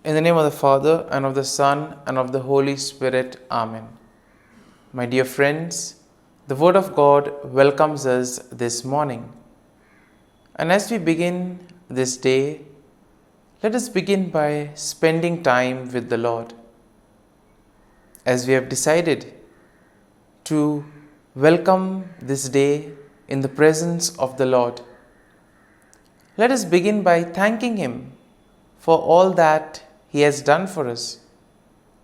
In the name of the Father, and of the Son, and of the Holy Spirit. Amen. My dear friends, the Word of God welcomes us this morning. And as we begin this day, let us begin by spending time with the Lord. As we have decided to welcome this day in the presence of the Lord, let us begin by thanking Him for all that He has done for us,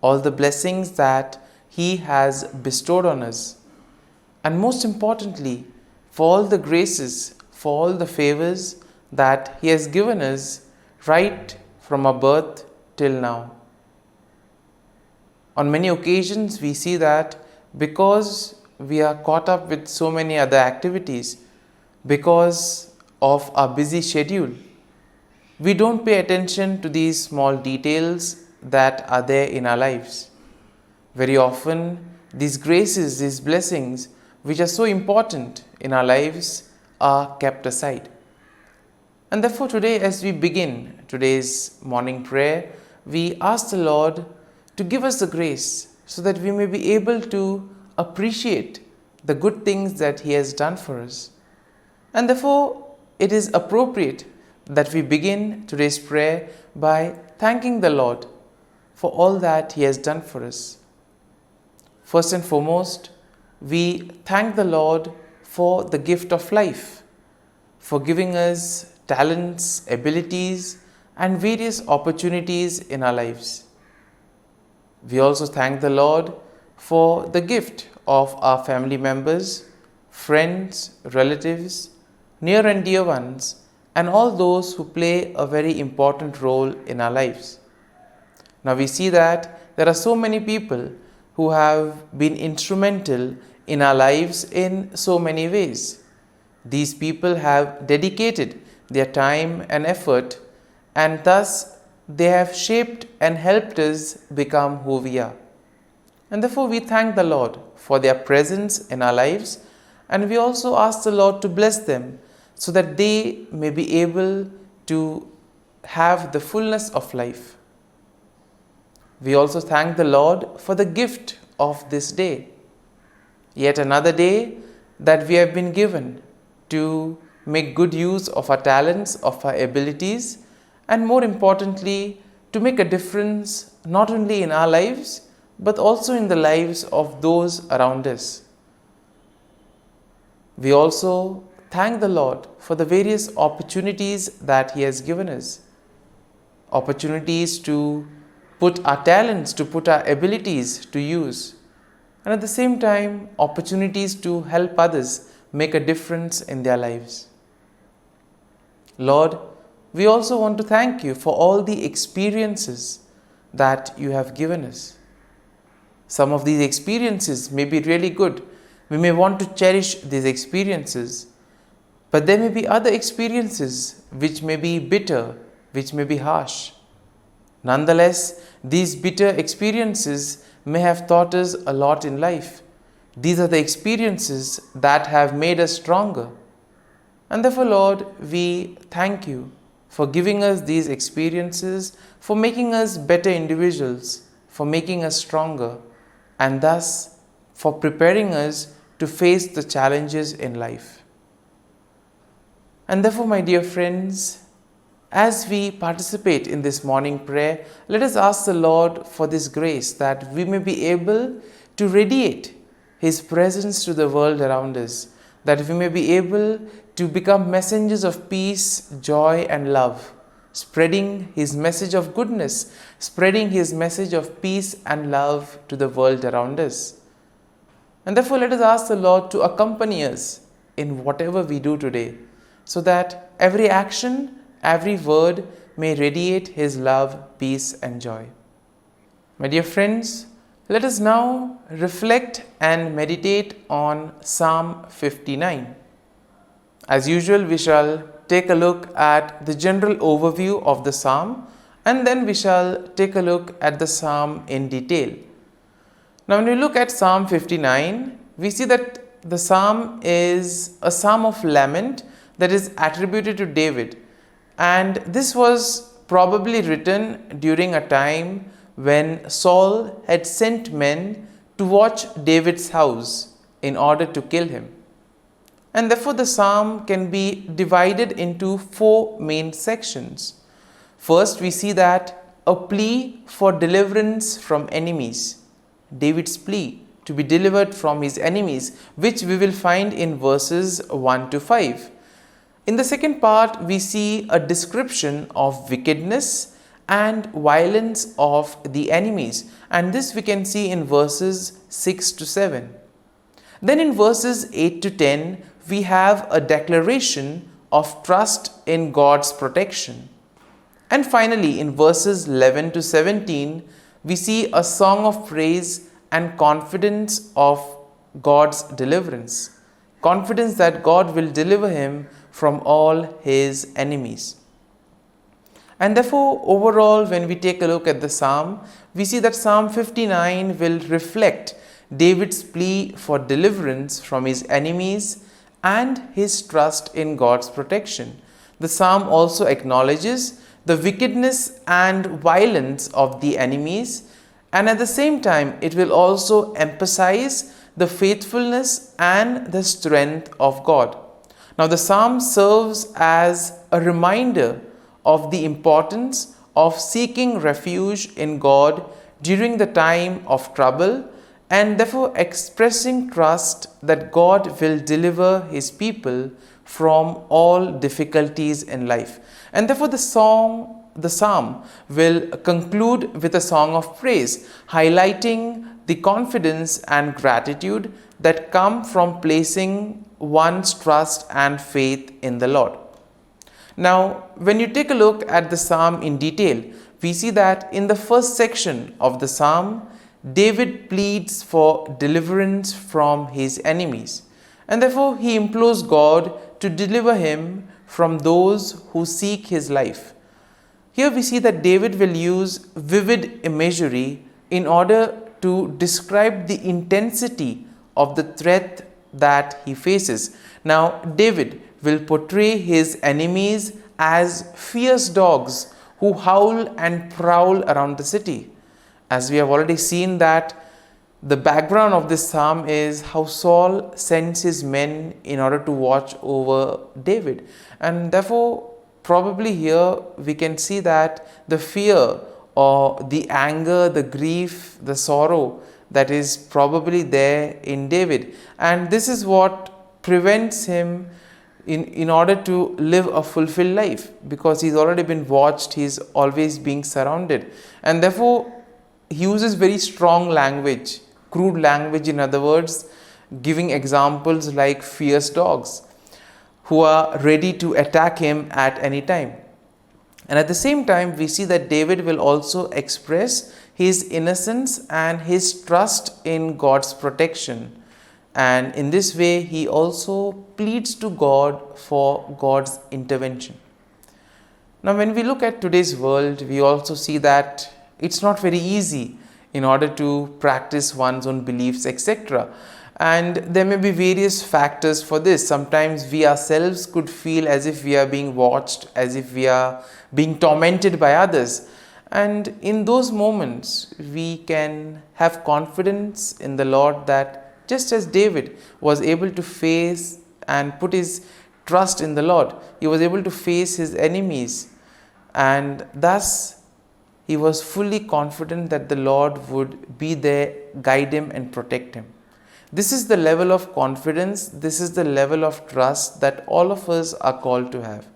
all the blessings that He has bestowed on us, and most importantly, for all the graces, for all the favors that He has given us right from our birth till now. On many occasions, we see that because we are caught up with so many other activities, because of our busy schedule, we don't pay attention to these small details that are there in our lives. Very often, these graces, these blessings, which are so important in our lives, are kept aside. And therefore, today, as we begin today's morning prayer, we ask the Lord to give us the grace so that we may be able to appreciate the good things that He has done for us. And therefore, it is appropriate that we begin today's prayer by thanking the Lord for all that He has done for us. First and foremost, we thank the Lord for the gift of life, for giving us talents, abilities, and various opportunities in our lives. We also thank the Lord for the gift of our family members, friends, relatives, near and dear ones, and all those who play a very important role in our lives. Now we see that there are so many people who have been instrumental in our lives in so many ways. These people have dedicated their time and effort, and thus they have shaped and helped us become who we are. And therefore we thank the Lord for their presence in our lives, and we also ask the Lord to bless them so that they may be able to have the fullness of life. We also thank the Lord for the gift of this day, yet another day that we have been given to make good use of our talents, of our abilities, and more importantly, to make a difference not only in our lives, but also in the lives of those around us. We also thank the Lord for the various opportunities that He has given us. Opportunities to put our talents, to put our abilities to use. And at the same time, opportunities to help others make a difference in their lives. Lord, we also want to thank You for all the experiences that You have given us. Some of these experiences may be really good. We may want to cherish these experiences. But there may be other experiences which may be bitter, which may be harsh. Nonetheless, these bitter experiences may have taught us a lot in life. These are the experiences that have made us stronger. And therefore, Lord, we thank You for giving us these experiences, for making us better individuals, for making us stronger, and thus for preparing us to face the challenges in life. And therefore, my dear friends, as we participate in this morning prayer, let us ask the Lord for this grace that we may be able to radiate His presence to the world around us, that we may be able to become messengers of peace, joy, and love, spreading His message of goodness, spreading His message of peace and love to the world around us. And therefore, let us ask the Lord to accompany us in whatever we do today, so that every action, every word may radiate His love, peace, and joy. My dear friends, let us now reflect and meditate on Psalm 59. As usual, we shall take a look at the general overview of the psalm, and then we shall take a look at the psalm in detail. Now, when we look at Psalm 59, we see that the psalm is a psalm of lament that is attributed to David. And this was probably written during a time when Saul had sent men to watch David's house in order to kill him. And therefore the psalm can be divided into four main sections. First, we see that a plea for deliverance from enemies. David's plea to be delivered from his enemies, which we will find in verses 1 to 5. In the second part, we see a description of wickedness and violence of the enemies, and this we can see in verses 6 to 7. Then in verses 8 to 10, we have a declaration of trust in God's protection. And finally, in verses 11 to 17, we see a song of praise and confidence of God's deliverance. Confidence that God will deliver him from all his enemies. And therefore, overall, when we take a look at the psalm, we see that Psalm 59 will reflect David's plea for deliverance from his enemies and his trust in God's protection. The psalm also acknowledges the wickedness and violence of the enemies, and at the same time, it will also emphasize the faithfulness and the strength of God. Now, the psalm serves as a reminder of the importance of seeking refuge in God during the time of trouble, and therefore expressing trust that God will deliver his people from all difficulties in life. And therefore the psalm will conclude with a song of praise, highlighting the confidence and gratitude that come from placing one's trust and faith in the Lord. Now, when you take a look at the psalm in detail, we see that in the first section of the psalm, David pleads for deliverance from his enemies, and therefore he implores God to deliver him from those who seek his life. Here we see that David will use vivid imagery in order to describe the intensity of the threat that he faces. Now, David will portray his enemies as fierce dogs who howl and prowl around the city. As we have already seen that the background of this psalm is how Saul sends his men in order to watch over David. And therefore, probably here we can see that the fear or the anger, the grief, the sorrow that is probably there in David. And this is what prevents him in order to live a fulfilled life, because he's already been watched, he's always being surrounded. And therefore, he uses very strong language, crude language, in other words, giving examples like fierce dogs who are ready to attack him at any time. And at the same time, we see that David will also express his innocence and his trust in God's protection. And in this way, he also pleads to God for God's intervention. Now, when we look at today's world, we also see that it's not very easy in order to practice one's own beliefs, etc. And there may be various factors for this. Sometimes we ourselves could feel as if we are being watched, as if we are being tormented by others. And in those moments, we can have confidence in the Lord that just as David was able to face and put his trust in the Lord, he was able to face his enemies, and thus he was fully confident that the Lord would be there, guide him and protect him. This is the level of confidence, this is the level of trust that all of us are called to have.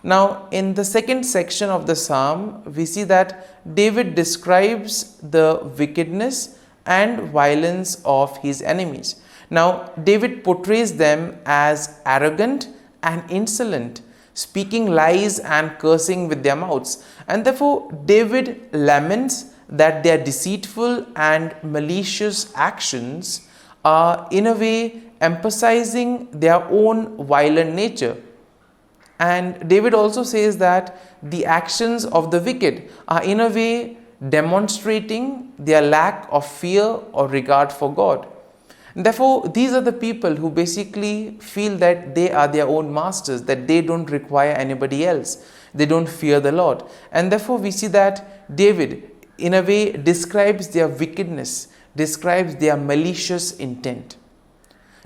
Now, in the second section of the psalm, we see that David describes the wickedness and violence of his enemies. Now, David portrays them as arrogant and insolent, speaking lies and cursing with their mouths. And therefore, David laments that their deceitful and malicious actions are in a way emphasizing their own violent nature. And David also says that the actions of the wicked are in a way demonstrating their lack of fear or regard for God. Therefore, these are the people who basically feel that they are their own masters, that they don't require anybody else. They don't fear the Lord. And therefore, we see that David, in a way, describes their wickedness, describes their malicious intent.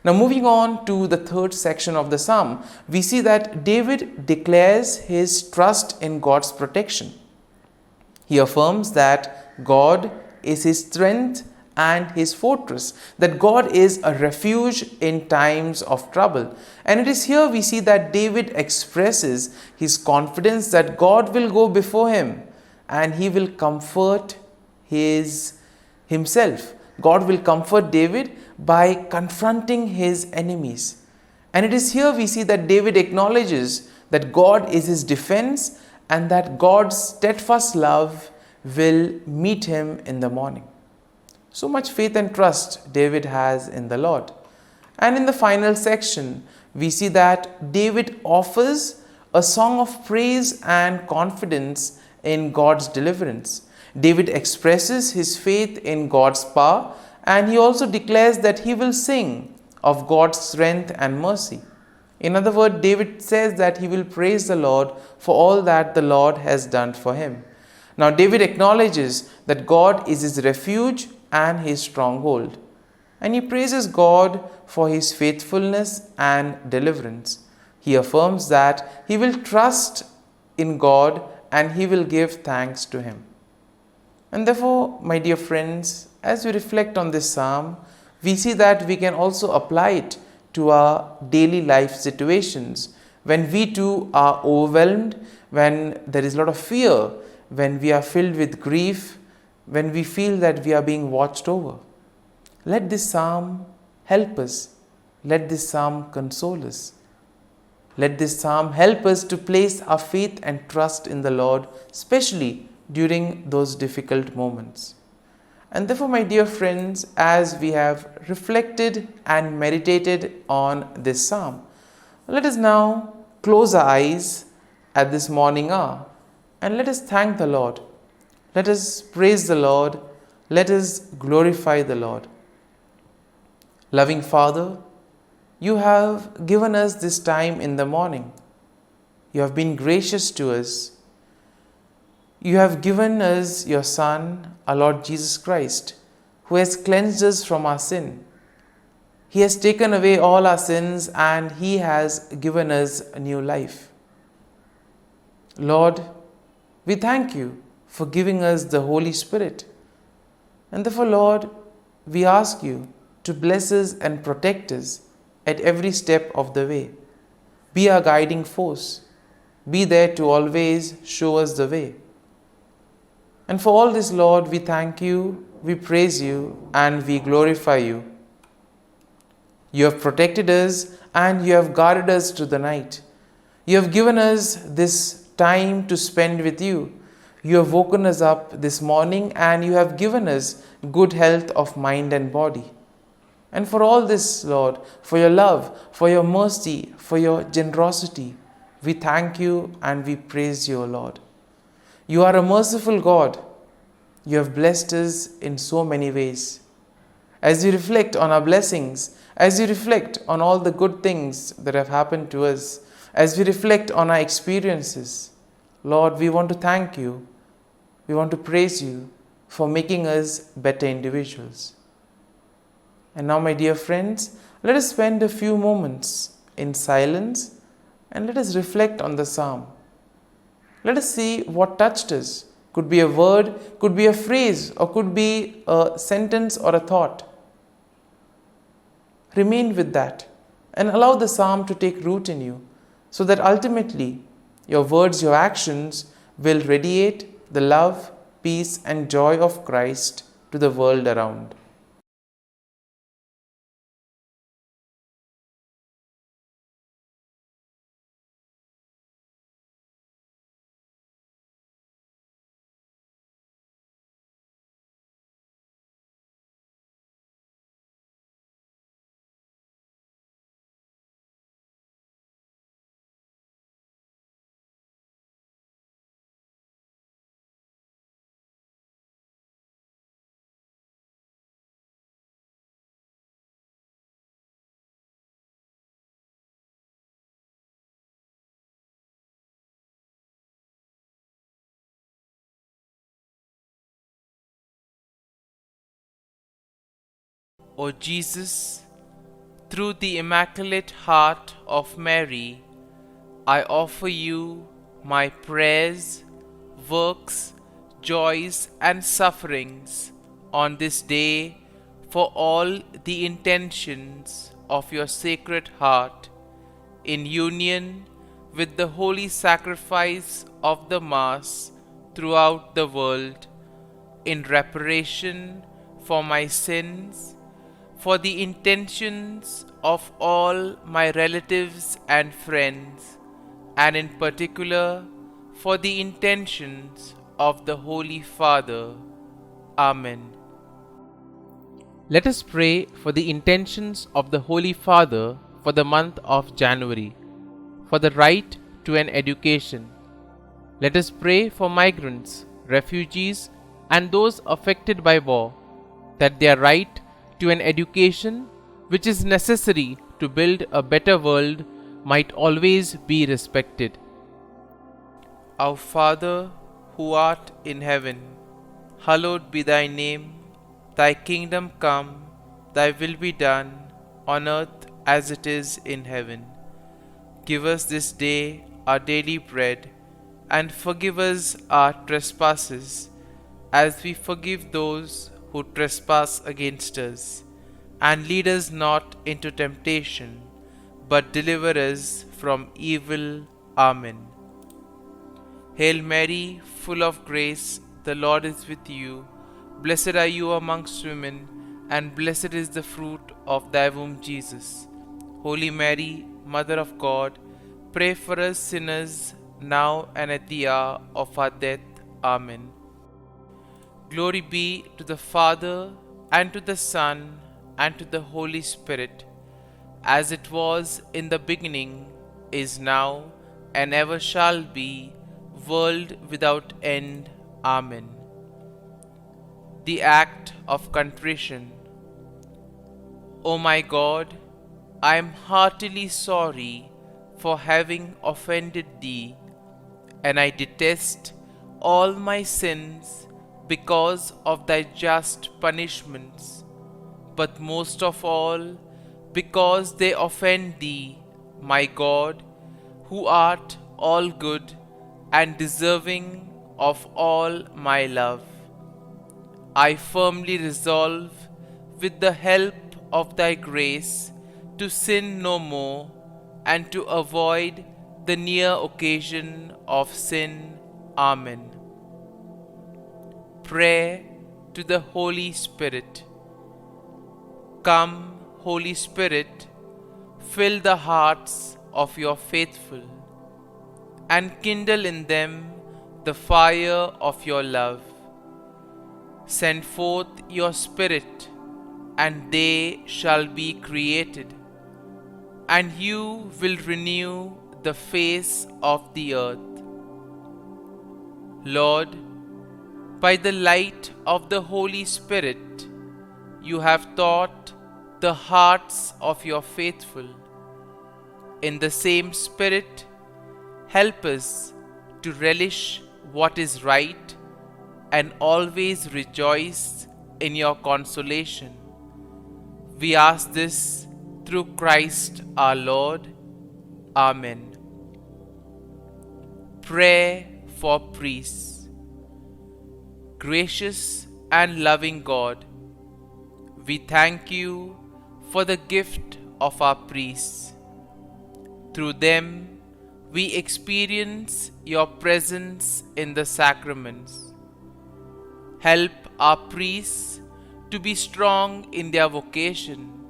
Now, moving on to the third section of the psalm, we see that David declares his trust in God's protection. He affirms that God is his strength and his fortress, that God is a refuge in times of trouble. And it is here we see that David expresses his confidence that God will go before him and he will comfort himself. God will comfort David by confronting his enemies. And it is here we see that David acknowledges that God is his defense and that God's steadfast love will meet him in the morning. So much faith and trust David has in the Lord. And in the final section, we see that David offers a song of praise and confidence in God's deliverance. David expresses his faith in God's power, and he also declares that he will sing of God's strength and mercy. In other words, David says that he will praise the Lord for all that the Lord has done for him. Now, David acknowledges that God is his refuge and his stronghold, and he praises God for his faithfulness and deliverance. He affirms that he will trust in God and he will give thanks to him. And therefore, my dear friends, as we reflect on this psalm, we see that we can also apply it to our daily life situations. When we too are overwhelmed, when there is a lot of fear, when we are filled with grief, when we feel that we are being watched over, let this psalm help us. Let this psalm console us. Let this psalm help us to place our faith and trust in the Lord, especially during those difficult moments. And therefore, my dear friends, as we have reflected and meditated on this psalm, let us now close our eyes at this morning hour and let us thank the Lord. Let us praise the Lord. Let us glorify the Lord. Loving Father, you have given us this time in the morning. You have been gracious to us. You have given us your Son, our Lord Jesus Christ, who has cleansed us from our sin. He has taken away all our sins and He has given us a new life. Lord, we thank you for giving us the Holy Spirit. And therefore, Lord, we ask you to bless us and protect us at every step of the way. Be our guiding force. Be there to always show us the way. And for all this, Lord, we thank you, we praise you, and we glorify you. You have protected us and you have guarded us through the night. You have given us this time to spend with you. You have woken us up this morning and you have given us good health of mind and body. And for all this, Lord, for your love, for your mercy, for your generosity, we thank you and we praise you, O Lord. You are a merciful God. You have blessed us in so many ways. As we reflect on our blessings, as we reflect on all the good things that have happened to us, as we reflect on our experiences, Lord, we want to thank you. We want to praise you for making us better individuals. And now, my dear friends, let us spend a few moments in silence and let us reflect on the psalm. Let us see what touched us. Could be a word, could be a phrase, or could be a sentence or a thought. Remain with that and allow the psalm to take root in you so that ultimately your words, your actions will radiate the love, peace, and joy of Christ to the world around. O Jesus, through the Immaculate Heart of Mary, I offer you my prayers, works, joys, and sufferings on this day for all the intentions of your Sacred Heart, in union with the holy sacrifice of the Mass throughout the world, in reparation for my sins, for the intentions of all my relatives and friends, and in particular for the intentions of the Holy Father. Amen. Let us pray for the intentions of the Holy Father for the month of January, for the right to an education. Let us pray for migrants, refugees, and those affected by war, that their right to an education, which is necessary to build a better world, might always be respected. Our Father, who art in heaven, hallowed be thy name. Thy kingdom come, thy will be done, on earth as it is in heaven. Give us this day our daily bread, and forgive us our trespasses, as we forgive those who trespass against us. And lead us not into temptation, but deliver us from evil. Amen. Hail Mary, full of grace, the Lord is with you. Blessed are you amongst women, and blessed is the fruit of thy womb, Jesus. Holy Mary, Mother of God, pray for us sinners, now and at the hour of our death. Amen. Glory be to the Father, and to the Son, and to the Holy Spirit, as it was in the beginning, is now, and ever shall be, world without end. Amen. The Act of Contrition. O my God, I am heartily sorry for having offended Thee, and I detest all my sins because of Thy just punishments, but most of all because they offend Thee, my God, who art all good and deserving of all my love. I firmly resolve, with the help of Thy grace, to sin no more, and to avoid the near occasion of sin. Amen. Prayer to the Holy Spirit. Come, Holy Spirit, fill the hearts of your faithful, and kindle in them the fire of your love. Send forth your Spirit, and they shall be created, and you will renew the face of the earth. Lord, by the light of the Holy Spirit, you have taught the hearts of your faithful. In the same Spirit, help us to relish what is right and always rejoice in your consolation. We ask this through Christ our Lord. Amen. Prayer for priests. Gracious and loving God, we thank you for the gift of our priests. Through them, we experience your presence in the sacraments. Help our priests to be strong in their vocation.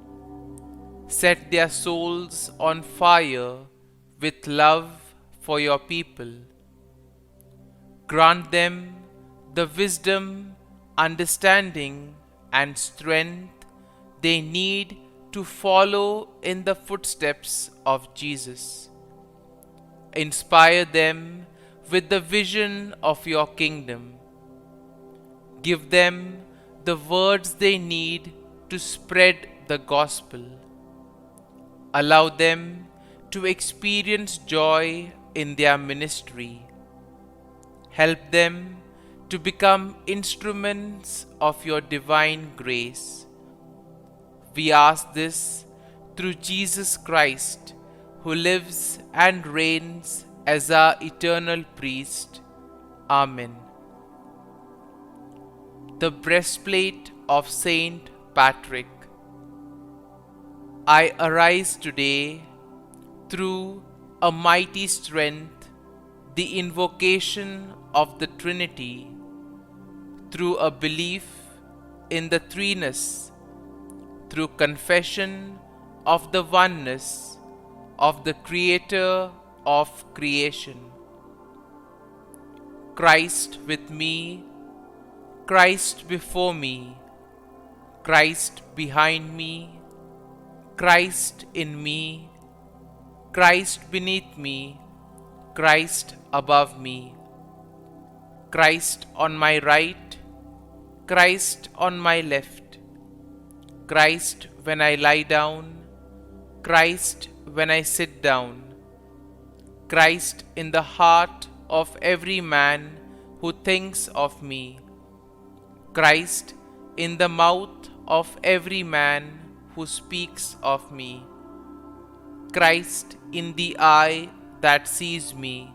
Set their souls on fire with love for your people. Grant them the wisdom, understanding, and strength they need to follow in the footsteps of Jesus. Inspire them with the vision of your kingdom. Give them the words they need to spread the gospel. Allow them to experience joy in their ministry. Help them to become instruments of your divine grace. We ask this through Jesus Christ, who lives and reigns as our eternal priest. Amen. The breastplate of Saint Patrick. I arise today through a mighty strength, the invocation of the Trinity, through a belief in the threeness, through confession of the oneness of the Creator of creation. Christ with me, Christ before me, Christ behind me, Christ in me, Christ beneath me, Christ above me, Christ on my right, Christ on my left, Christ when I lie down, Christ when I sit down, Christ in the heart of every man who thinks of me, Christ in the mouth of every man who speaks of me, Christ in the eye that sees me,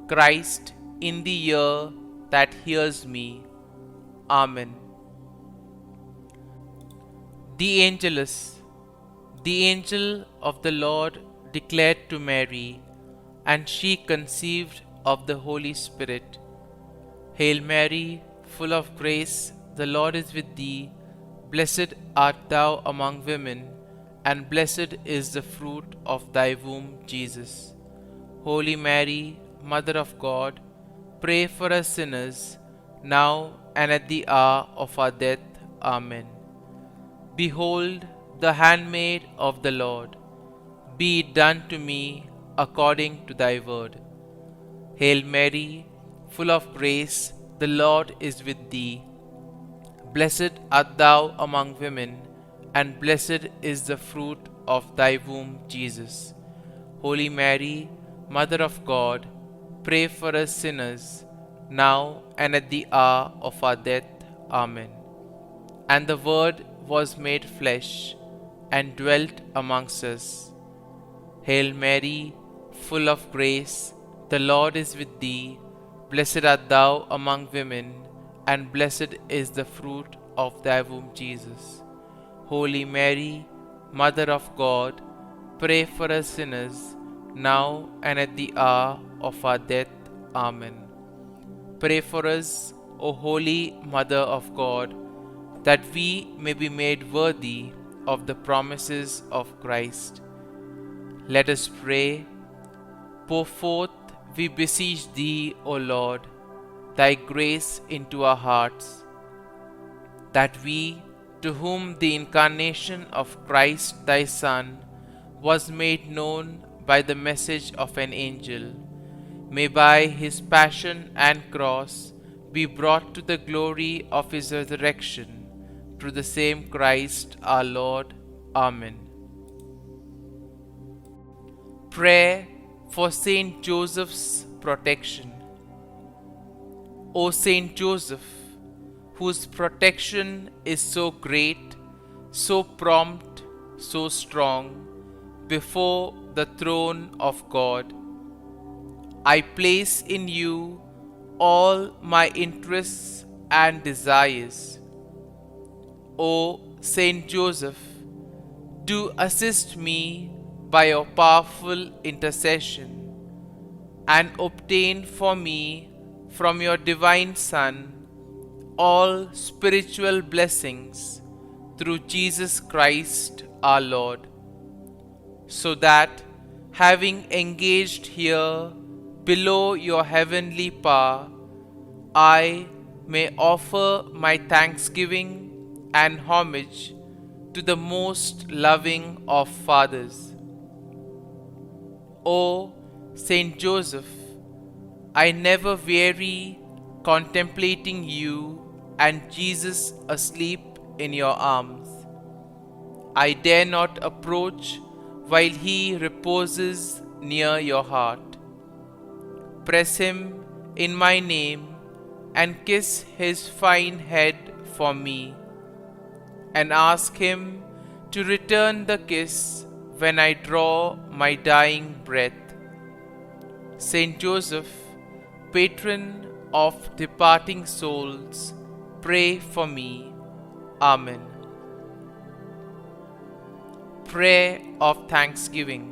Christ in the ear that hears me. Amen. The Angelus. The angel of the Lord declared to Mary, and she conceived of the Holy Spirit. Hail Mary, full of grace, the Lord is with thee. Blessed art thou among women, and blessed is the fruit of thy womb, Jesus. Holy Mary, Mother of God, pray for us sinners, now and at the hour of our death. Amen. Behold, the handmaid of the Lord, be it done to me according to thy word. Hail Mary, full of grace, the Lord is with thee. Blessed art thou among women, and blessed is the fruit of thy womb, Jesus. Holy Mary, Mother of God, pray for us sinners, now and at the hour of our death. Amen. And the Word was made flesh, and dwelt amongst us. Hail Mary, full of grace, the Lord is with thee. Blessed art thou among women, and blessed is the fruit of thy womb, Jesus. Holy Mary, Mother of God, pray for us sinners, now and at the hour of our death. Amen. Pray for us, O Holy Mother of God, that we may be made worthy of the promises of Christ. Let us pray. Pour forth, we beseech thee, O Lord, thy grace into our hearts, that we, to whom the incarnation of Christ thy Son was made known by the message of an angel, may by his passion and cross be brought to the glory of his resurrection, through the same Christ our Lord. Amen. Prayer for Saint Joseph's protection. O Saint Joseph, whose protection is so great, so prompt, so strong, before the throne of God, I place in you all my interests and desires. O Saint Joseph, do assist me by your powerful intercession, and obtain for me from your divine Son all spiritual blessings through Jesus Christ our Lord, so that, having engaged here below your heavenly power, I may offer my thanksgiving and homage to the most loving of fathers. O Saint Joseph, I never weary contemplating you and Jesus asleep in your arms. I dare not approach while he reposes near your heart. Press him in my name and kiss his fine head for me, and ask him to return the kiss when I draw my dying breath. Saint Joseph, patron of departing souls, pray for me. Amen. Prayer of Thanksgiving.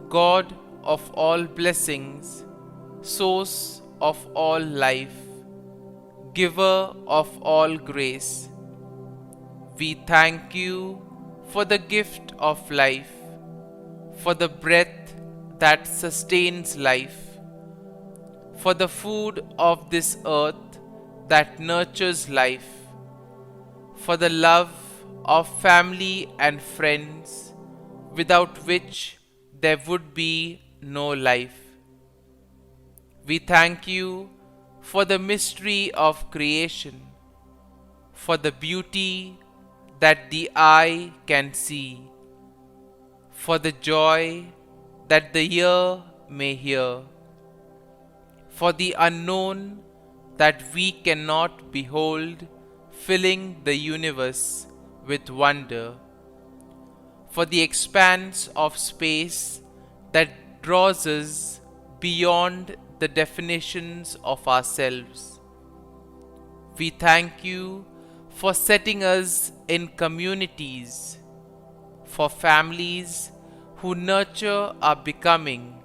God of all blessings, source of all life, giver of all grace, we thank you for the gift of life, for the breath that sustains life, for the food of this earth that nurtures life, for the love of family and friends, without which there would be no life. We thank you for the mystery of creation, for the beauty that the eye can see, for the joy that the ear may hear, for the unknown that we cannot behold, filling the universe with wonder, for the expanse of space that draws us beyond the definitions of ourselves. We thank you for setting us in communities, for families who nurture our becoming,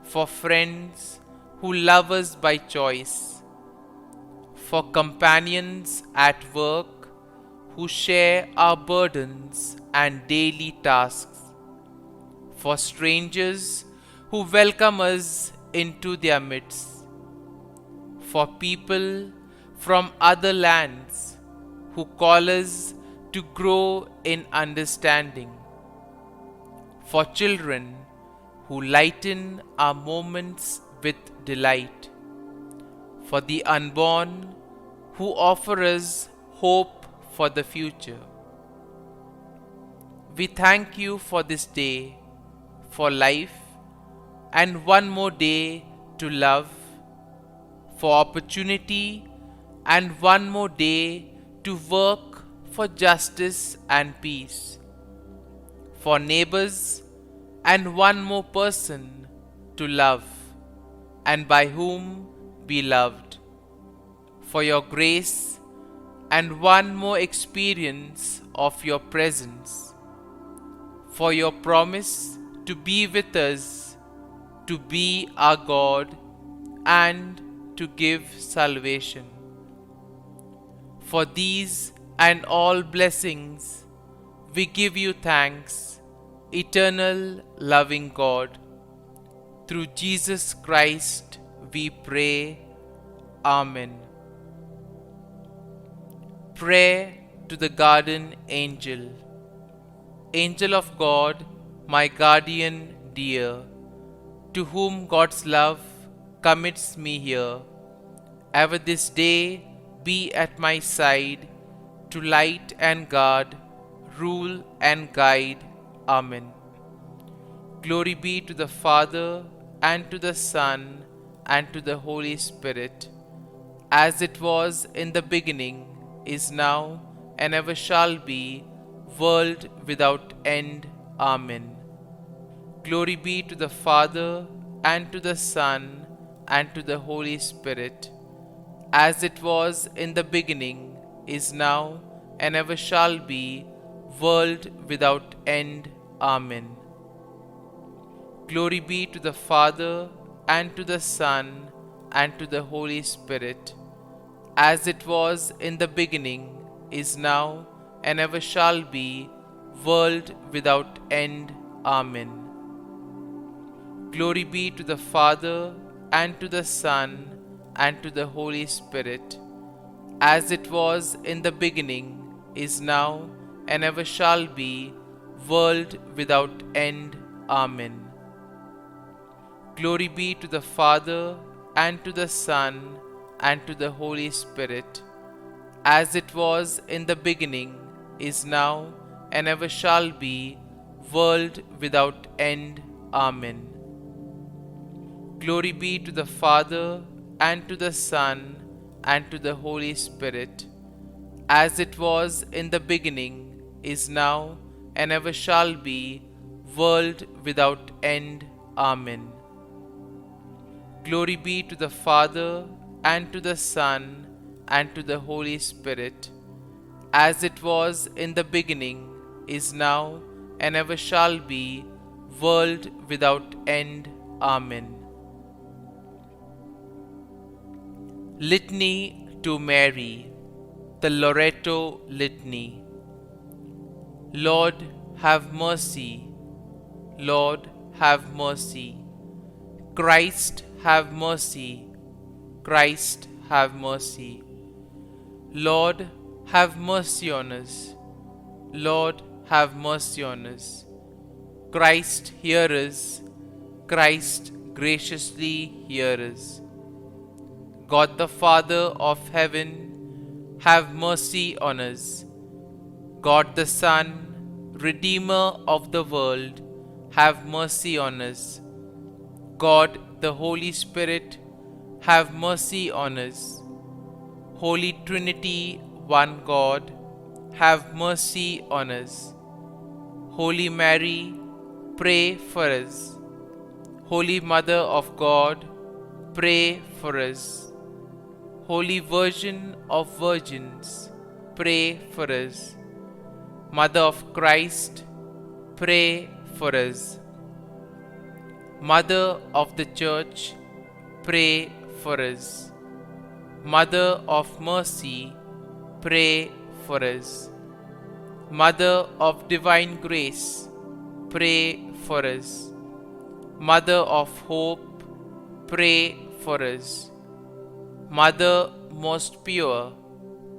for friends who love us by choice, for companions at work who share our burdens and daily tasks, for strangers who welcome us into their midst, for people from other lands who call us to grow in understanding, for children who lighten our moments with delight, for the unborn who offer us hope for the future. We thank you for this day, for life, and one more day to love, for opportunity, and one more day to work for justice and peace, for neighbors, and one more person to love, and by whom be loved, for your grace, and one more experience of your presence, for your promise to be with us, to be our God, and to give salvation. For these and all blessings, we give you thanks, eternal loving God. Through Jesus Christ we pray. Amen. Prayer to the Guardian Angel. Angel of God, my guardian dear, to whom God's love commits me here, ever this day be at my side, to light and guard, rule and guide. Amen. Glory be to the Father, and to the Son, and to the Holy Spirit, as it was in the beginning, is now, and ever shall be, world without end. Amen. Glory be to the Father, and to the Son, and to the Holy Spirit, as it was in the beginning, is now, and ever shall be, world without end. Amen. Glory be to the Father, and to the Son, and to the Holy Spirit, as it was in the beginning, is now, and ever shall be, world without end. Amen. Glory be to the Father, and to the Son, and to the Holy Spirit, as it was in the beginning, is now, and ever shall be, world without end. Amen. Glory be to the Father, and to the Son, and to the Holy Spirit, as it was in the beginning, is now, and ever shall be, world without end. Amen. Glory be to the Father, and to the Son, and to the Holy Spirit, as it was in the beginning, is now, and ever shall be, world without end. Amen. Glory be to the Father, and to the Son, and to the Holy Spirit, as it was in the beginning, is now, and ever shall be, world without end. Amen. Litany to Mary, the Loreto Litany. Lord, have mercy. Lord, have mercy. Christ, have mercy. Christ, have mercy. Lord, have mercy on us. Lord, have mercy on us. Christ, hear us. Christ, graciously hear us. God the Father of heaven, have mercy on us. God the Son, Redeemer of the world, have mercy on us. God the Holy Spirit, have mercy on us. Holy Trinity, one God, have mercy on us. Holy Mary, pray for us. Holy Mother of God, pray for us. Holy Virgin of Virgins, pray for us. Mother of Christ, pray for us. Mother of the Church, pray for us. Mother of Mercy, pray for us. Mother of Divine Grace, pray for us. Mother of Hope, pray for us. Mother most pure,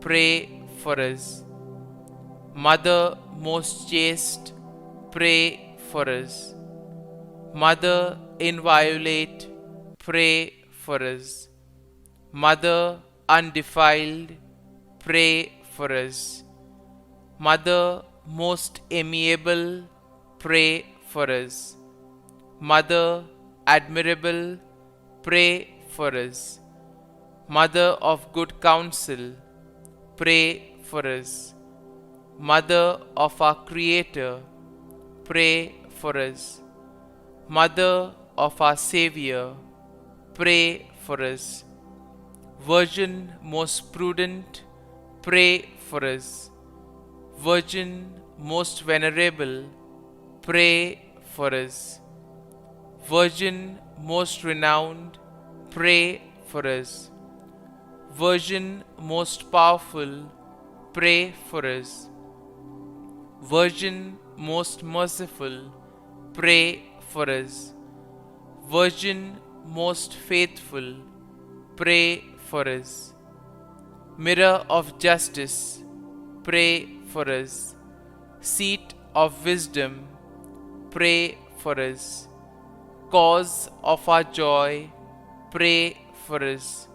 pray for us. Mother most chaste, pray for us. Mother inviolate, pray for us. Mother undefiled, pray for us. Mother most amiable, pray for us. Mother admirable, pray for us. Mother of good counsel, pray for us. Mother of our Creator, pray for us. Mother of our Savior, pray for us. Virgin most prudent, pray for us. Virgin most venerable, pray for us. Virgin most renowned, pray for us. Virgin most powerful, pray for us. Virgin most merciful, pray for us. Virgin most faithful, pray for us. Mirror of justice, pray for us. Seat of wisdom, pray for us. Cause of our joy, pray for us.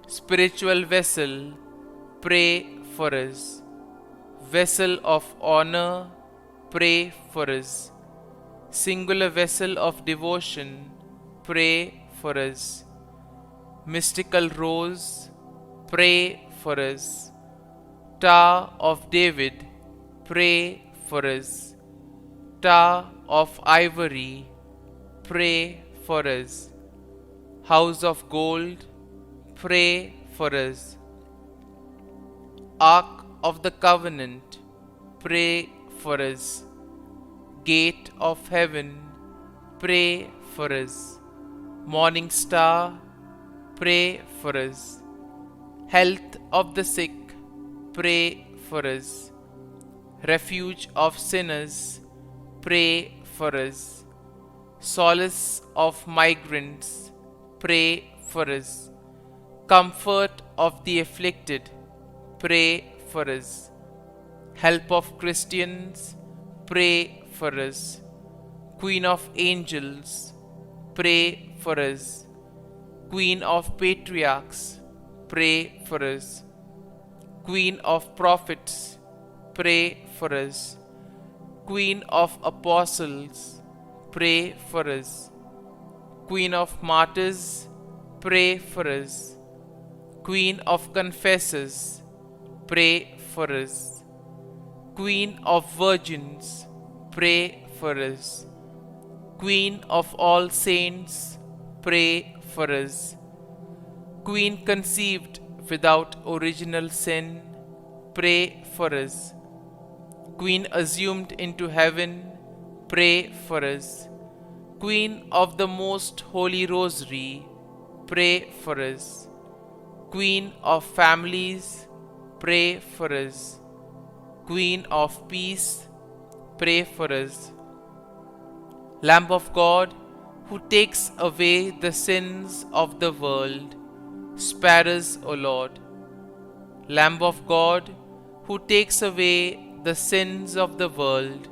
Spiritual vessel, pray for us. Vessel of honor, pray for us. Singular vessel of devotion, pray for us. Mystical rose, pray for us. Tower of David, pray for us. Tower of ivory, pray for us. House of gold, pray for us. Ark of the covenant, pray for us. Gate of heaven, pray for us. Morning star, pray for us. Health of the sick, pray for us. Refuge of sinners, pray for us. Solace of migrants, pray for us. Comfort of the afflicted, pray for us. Help of Christians, pray for us. Queen of angels, pray for us. Queen of patriarchs, pray for us. Queen of prophets, pray for us. Queen of apostles, pray for us. Queen of martyrs, pray for us. Queen of confessors, pray for us. Queen of virgins, pray for us. Queen of all saints, pray for us. Queen conceived without original sin, pray for us. Queen assumed into heaven, pray for us. Queen of the Most Holy Rosary, pray for us. Queen of families, pray for us. Queen of peace, pray for us. Lamb of God, who takes away the sins of the world, spare us, O Lord. Lamb of God, who takes away the sins of the world,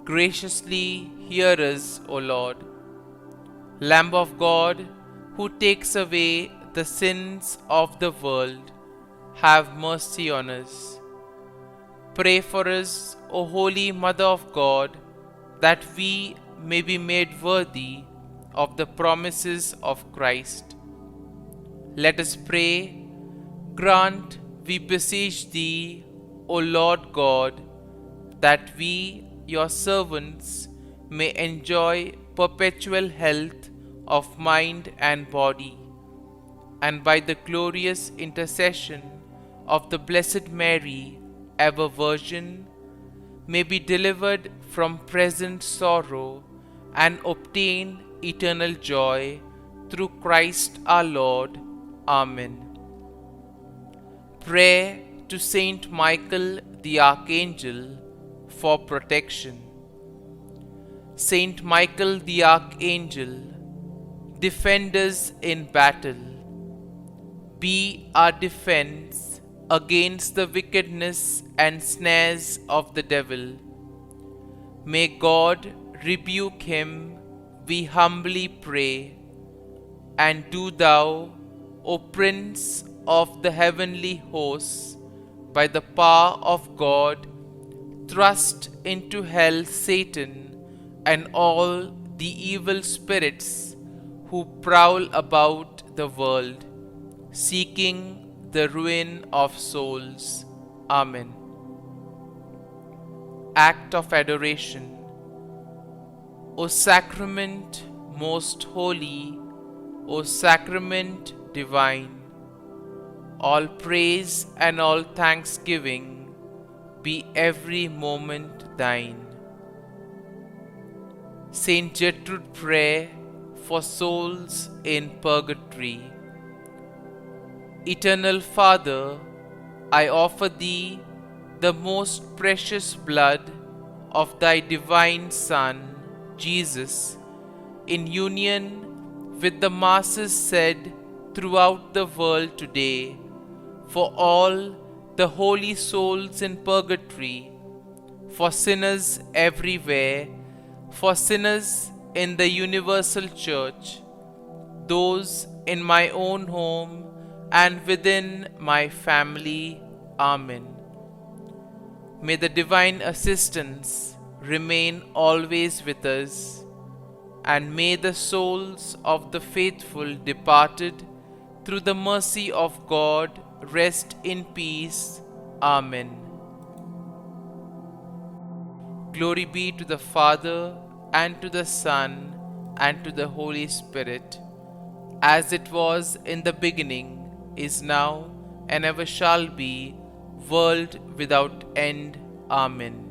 graciously hear us, O Lord. Lamb of God, who takes away the sins of the world, have mercy on us. Pray for us, O Holy Mother of God, that we may be made worthy of the promises of Christ. Let us pray. Grant, we beseech Thee, O Lord God, that we, Your servants, may enjoy perpetual health of mind and body, and by the glorious intercession of the Blessed Mary, ever Virgin, may be delivered from present sorrow and obtain eternal joy through Christ our Lord. Amen. Prayer to Saint Michael the Archangel for protection. Saint Michael the Archangel, defend us in battle. Be our defense against the wickedness and snares of the devil. May God rebuke him, we humbly pray. And do Thou, O Prince of the heavenly hosts, by the power of God, thrust into hell Satan and all the evil spirits who prowl about the world, seeking the ruin of souls. Amen. Act of Adoration. O Sacrament most holy, O Sacrament divine, all praise and all thanksgiving be every moment Thine. Saint Gertrude Prayer for souls in purgatory. Eternal Father, I offer Thee the most precious blood of Thy divine Son, Jesus, in union with the masses said throughout the world today, for all the holy souls in purgatory, for sinners everywhere, for sinners in the universal church, those in my own home and within my family. Amen. May the divine assistance remain always with us, and may the souls of the faithful departed through the mercy of God rest in peace. Amen. Glory be to the Father, and to the Son, and to the Holy Spirit, as it was in the beginning, is now, and ever shall be, world without end. Amen.